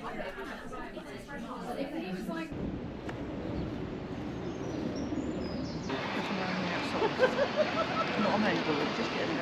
Not a neighbour, just getting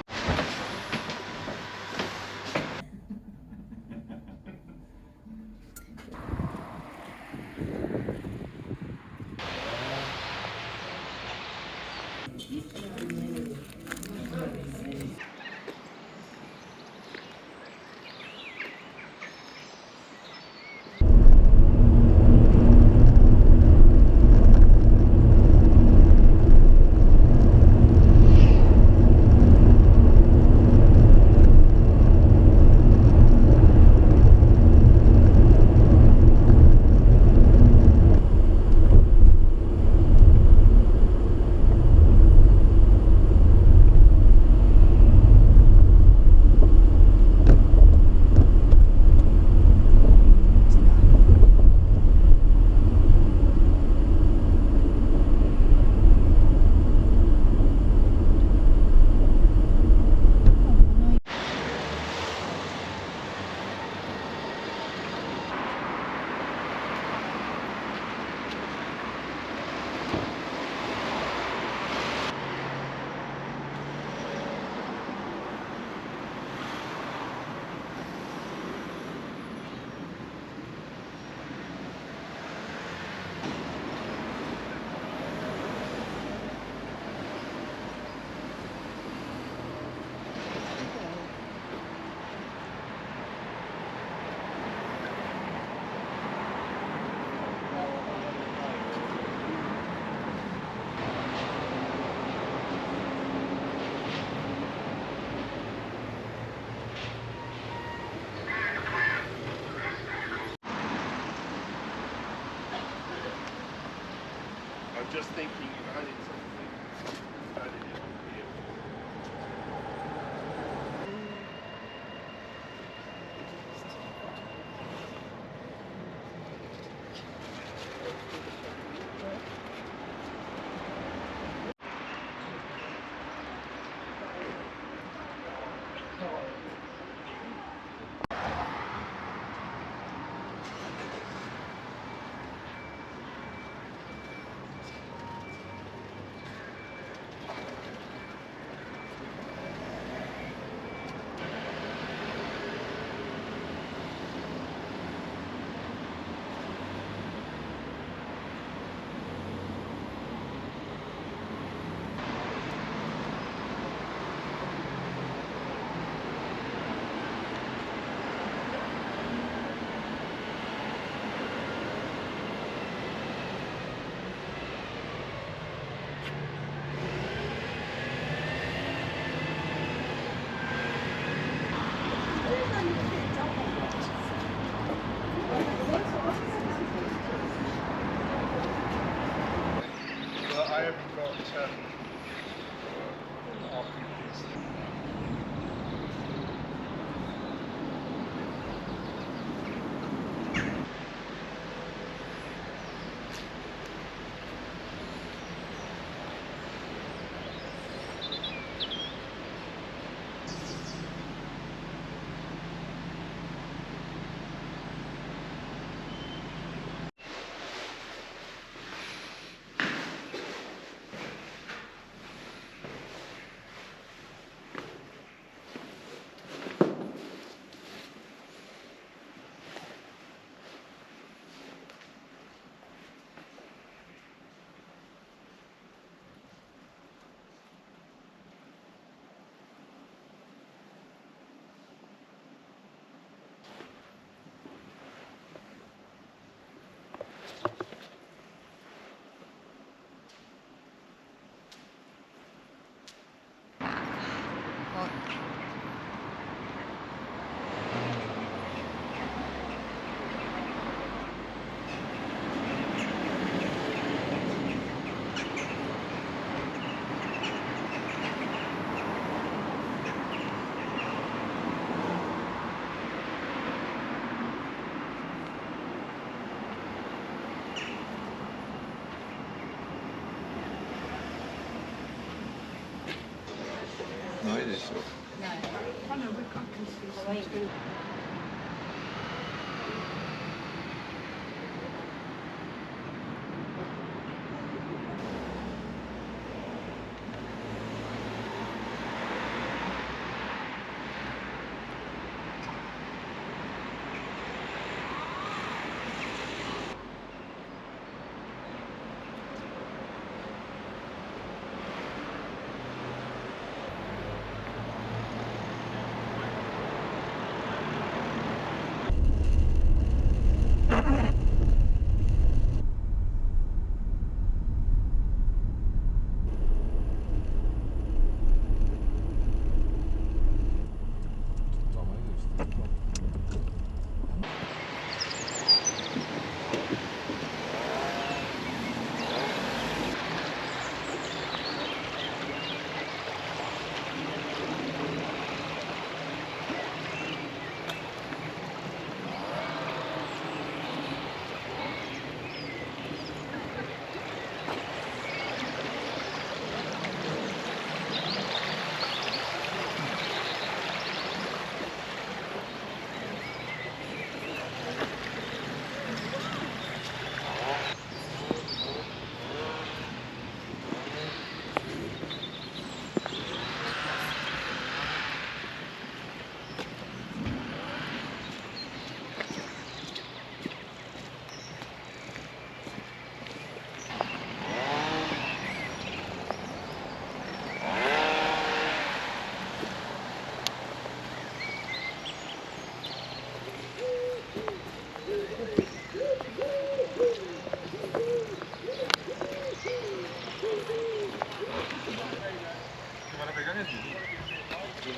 I'm just thinking of adding something. Adding it on here. But I haven't got RPPs. No, it is. I know, we can't consider.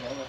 Have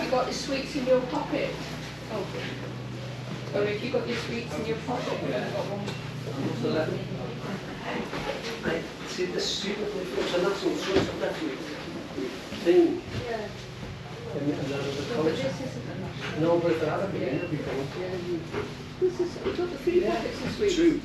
you got the sweets in your pocket? Oh, or have you got your sweets in your pocket? See, the stupid it's a national choice of that thing. Yeah. And there's a No, but culture. this isn't a national. No, but if it had been, it'd be cool. This is, you've got the 3 packets of sweets. True.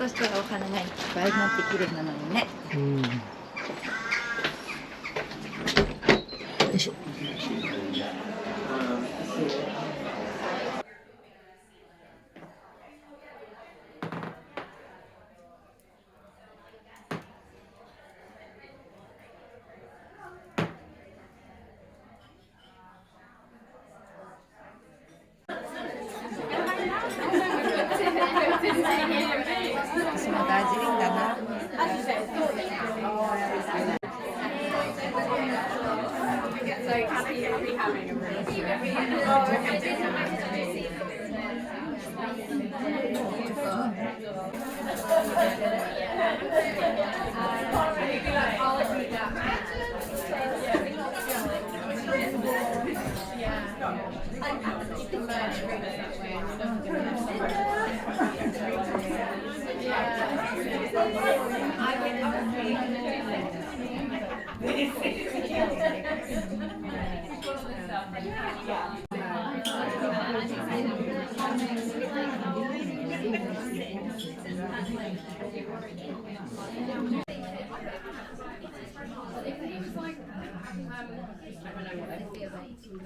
としたらお花がいっぱいになって綺麗なのにね。うん。よいしょ。私もダージリンだな。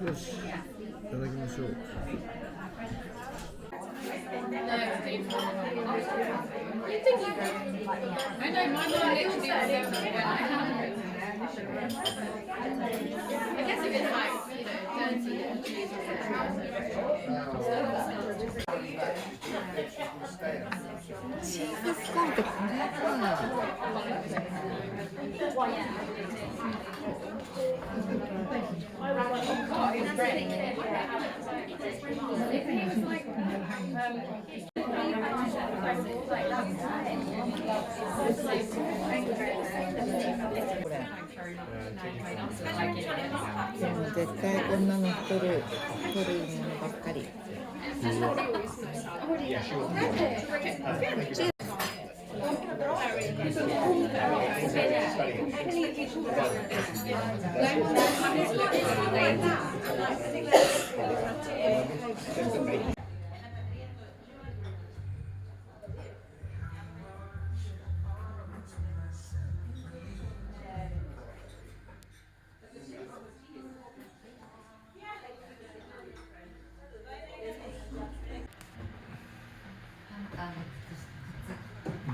よし、いただきましょう。チーズスコーンってこれでも絶対こんなの太るものばっかり。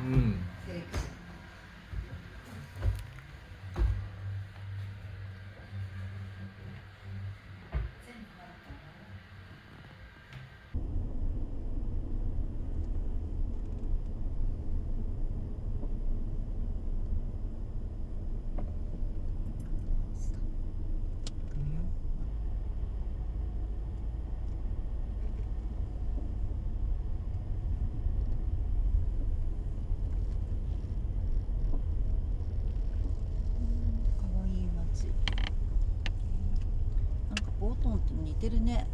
うん。ボートンと似てるね。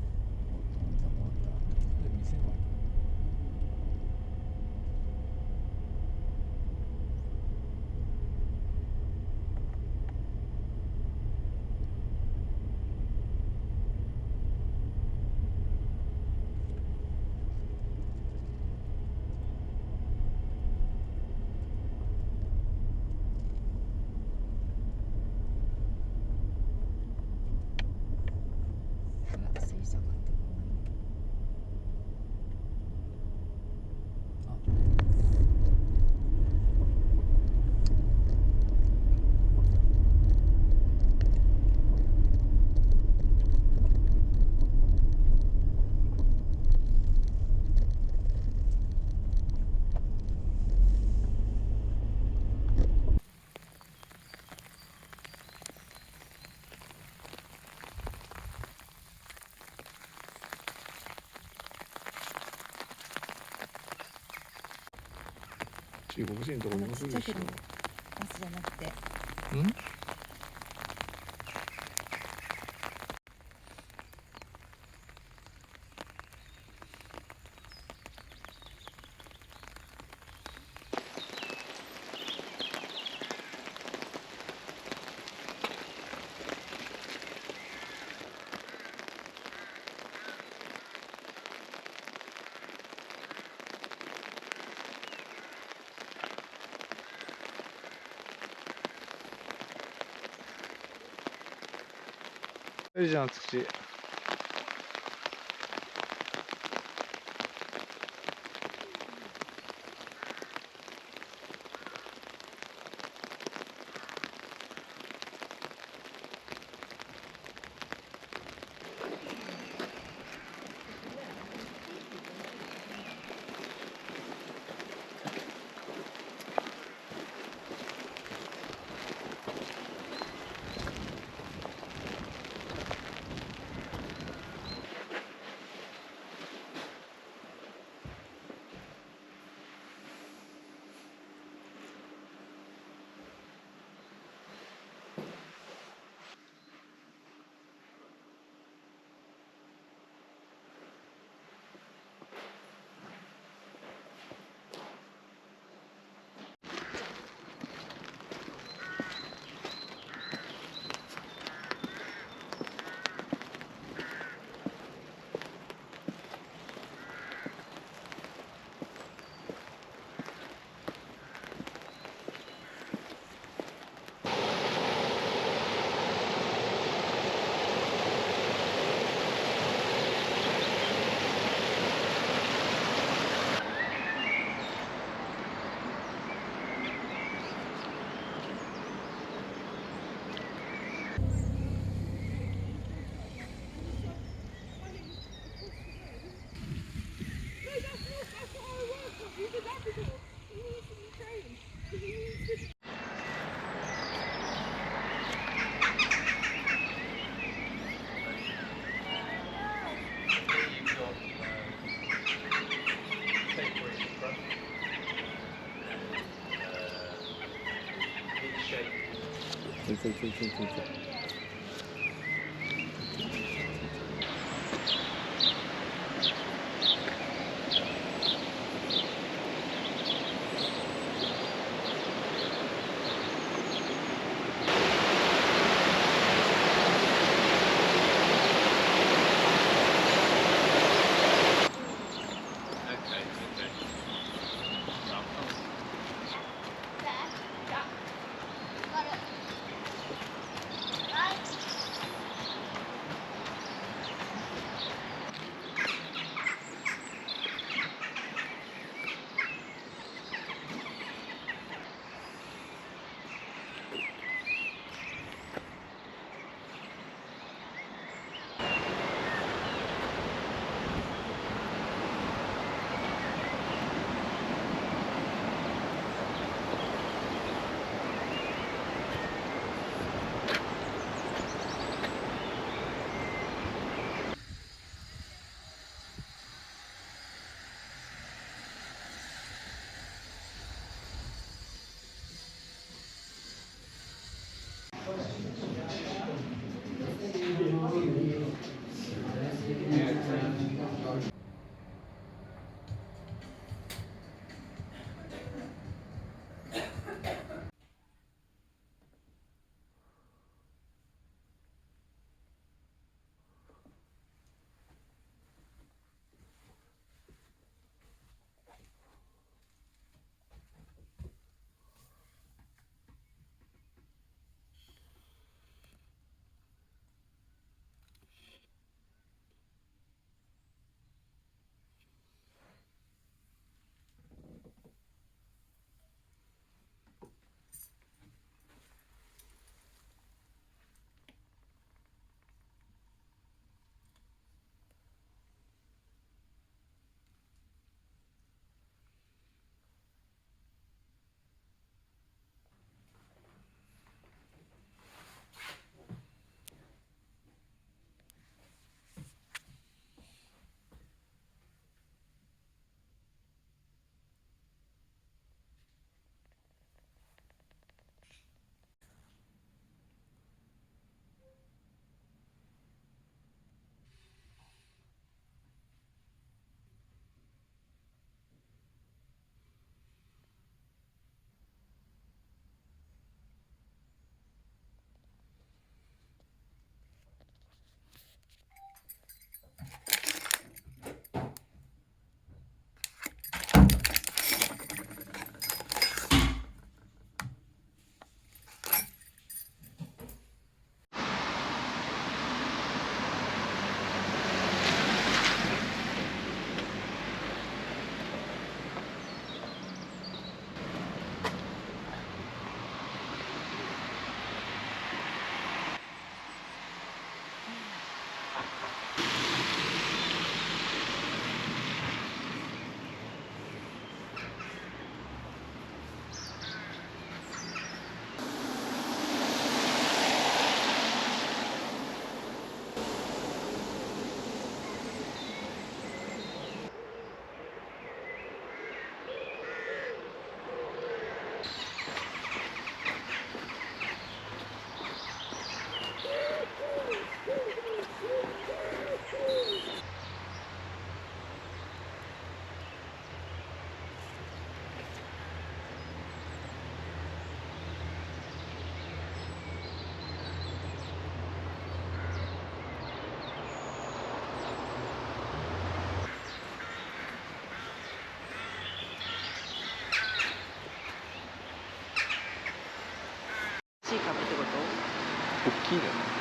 中国人のところにもするでしょ。バスじゃなくて。ん？ Vereceğim sıkıcıyı. きいよね。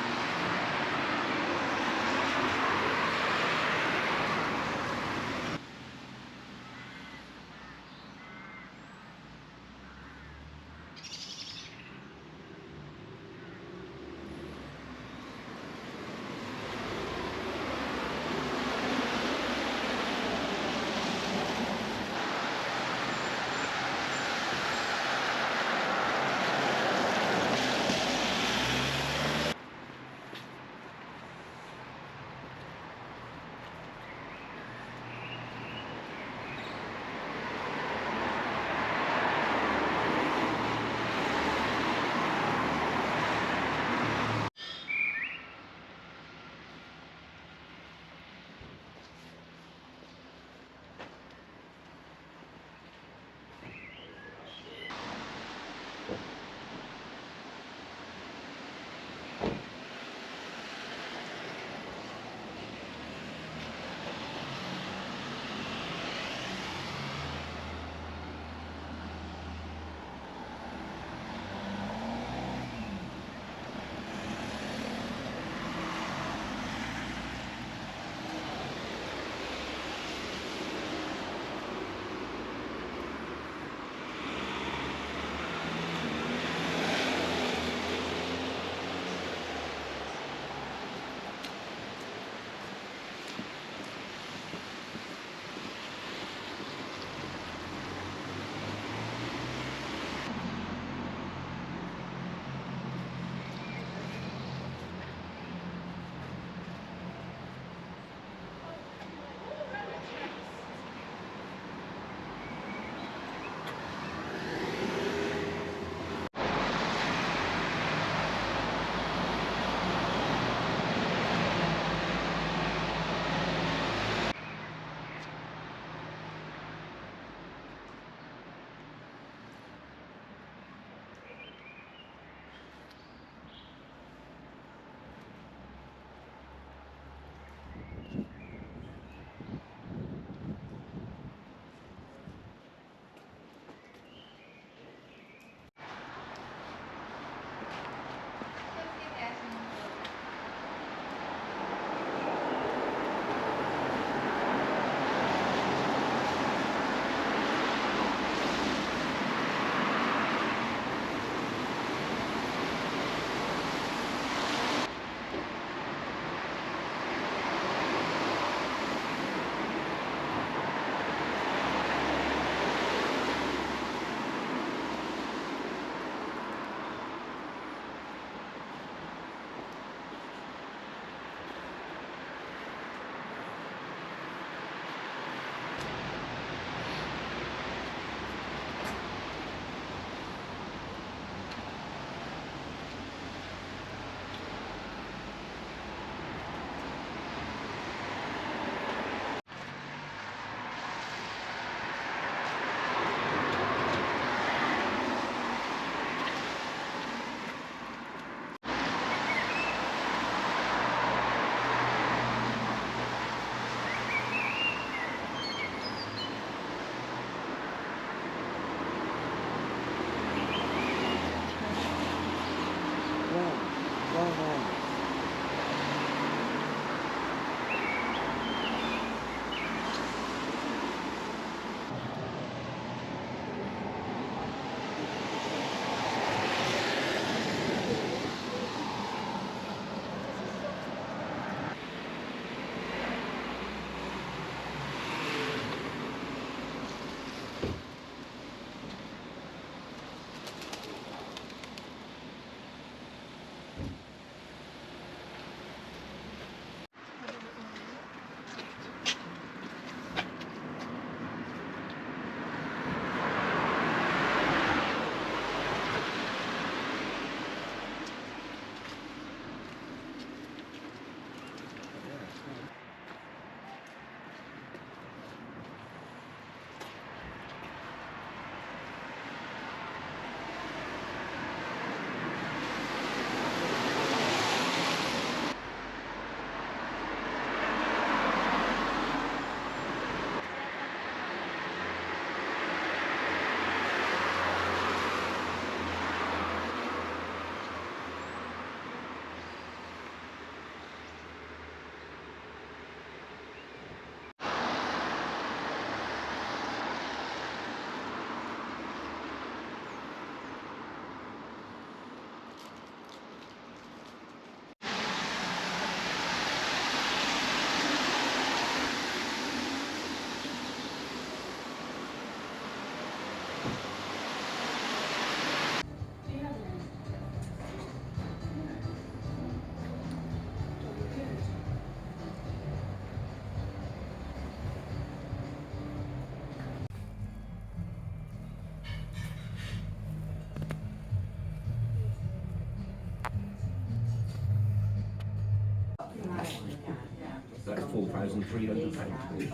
1,300.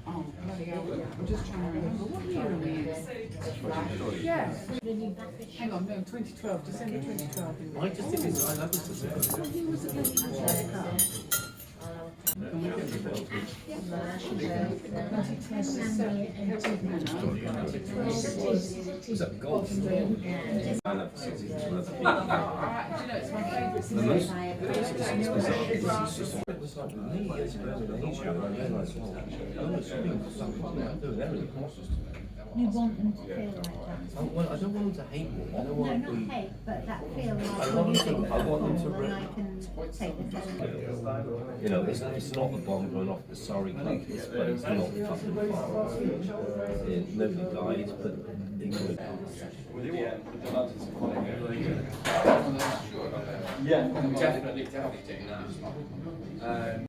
Oh, bloody hell. I'm just trying to remember what year are we in? Yeah. Hang on, no, 2012, December 2012. I just think it's, I love this. Was that golf? I love the 60s as well. Do you know, it's my favourite The most, it was like me as well in Asia, and I realised, well, I'm assuming something I'm doing everything. You want them to feel like that. Well, I don't want them to hate me. I don't No, want not them to. hate, but that feel like I want when you them to- think I want them to well, re- then I can take the test. You know, it's not the bomb going off the Surrey country, but it's not fucking far. Nobody died, but England. Yeah, definitely taking that.